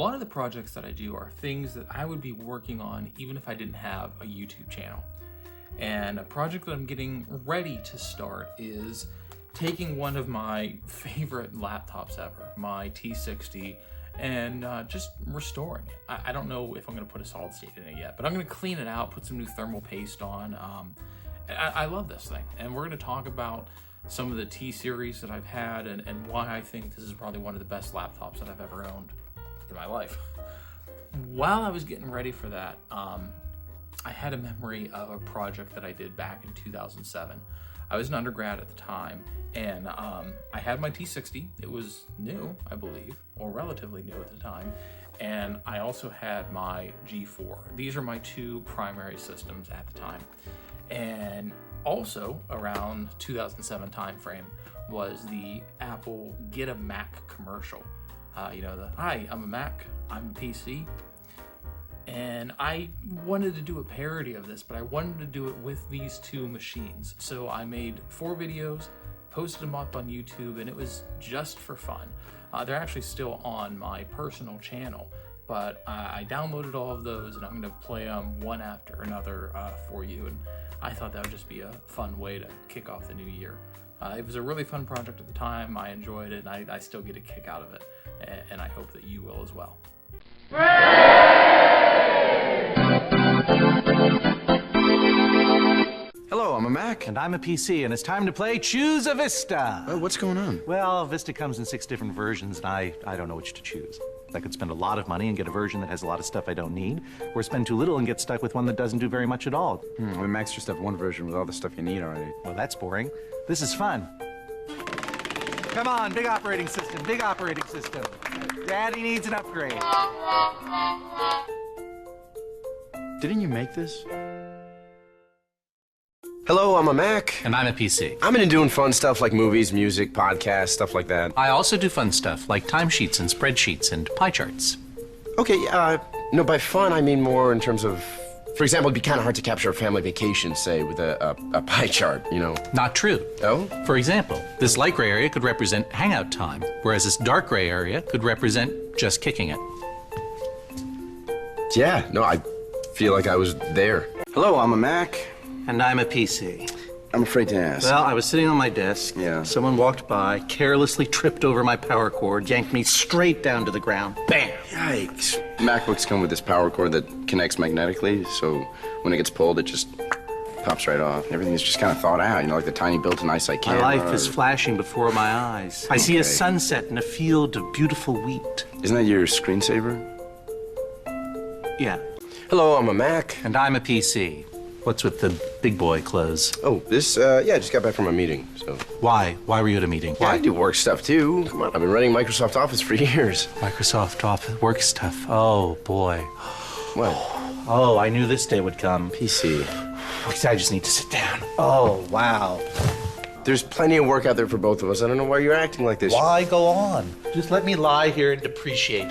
lot of the projects that I do are things that I would be working on even if I didn't have a YouTube channel. And a project that I'm getting ready to start is taking one of my favorite laptops ever, my T60, and just restoring it. I don't know if I'm gonna put a solid state in it yet, but I'm gonna clean it out, put some new thermal paste on. I love this thing, and we're gonna talk about some of the T-series that I've had and why I think this is probably one of the best laptops that I've ever owned in my life. While I was getting ready for that, I had a memory of a project that I did back in 2007. I was an undergrad at the time, and I had my T60. It was new, I believe, or relatively new at the time. And I also had my G4. These are my two primary systems at the time. And also around 2007 timeframe was the Apple Get a Mac commercial. You know, the, hi, I'm a Mac, I'm a PC. And I wanted to do a parody of this, but I wanted to do it with these two machines. So I made 4 videos, posted them up on YouTube, and it was just for fun. They're actually still on my personal channel, but I downloaded all of those and I'm gonna play them one after another for you. And I thought that would just be a fun way to kick off the new year. It was a really fun project at the time. I enjoyed it, and I still get a kick out of it. And I hope that you will as well. Hello, I'm a Mac. And I'm a PC, and it's time to play Choose a Vista. Oh, what's going on? Well, Vista comes in 6 different versions, and I don't know which to choose. I could spend a lot of money and get a version that has a lot of stuff I don't need, or spend too little and get stuck with one that doesn't do very much at all. I mean, Macs just have one version with all the stuff you need already. Well, that's boring. This is fun. Come on, big operating system, big operating system. Daddy needs an upgrade. Didn't you make this? Hello, I'm a Mac. And I'm a PC. I'm into doing fun stuff like movies, music, podcasts, stuff like that. I also do fun stuff like timesheets and spreadsheets and pie charts. Okay, no, by fun I mean more in terms of, for example, it'd be kind of hard to capture a family vacation, say, with a pie chart, you know? Not true. Oh? For example, this light gray area could represent hangout time, whereas this dark gray area could represent just kicking it. Yeah, no, I feel like I was there. Hello, I'm a Mac. And I'm a PC. I'm afraid to ask. Well, I was sitting on my desk. Yeah. Someone walked by, carelessly tripped over my power cord, yanked me straight down to the ground. Bam! Yikes. MacBooks come with this power cord that connects magnetically, so when it gets pulled, it just pops right off. Everything's just kind of thought out, you know, like the tiny built-in eyesight camera. My life is flashing before my eyes. I see a Okay. sunset in a field of beautiful wheat. Isn't that your screensaver? Yeah. Hello, I'm a Mac. And I'm a PC. What's with the big boy clothes? Oh, this, yeah, I just got back from a meeting, so. Why? Why were you at a meeting? Yeah, Why? I do work stuff too. Come on, I've been running Microsoft Office for years. Microsoft Office work stuff. Oh, boy. What? Oh, I knew this day would come. PC. I just need to sit down. Oh, wow. There's plenty of work out there for both of us. I don't know why you're acting like this. Why go on? Just let me lie here and depreciate.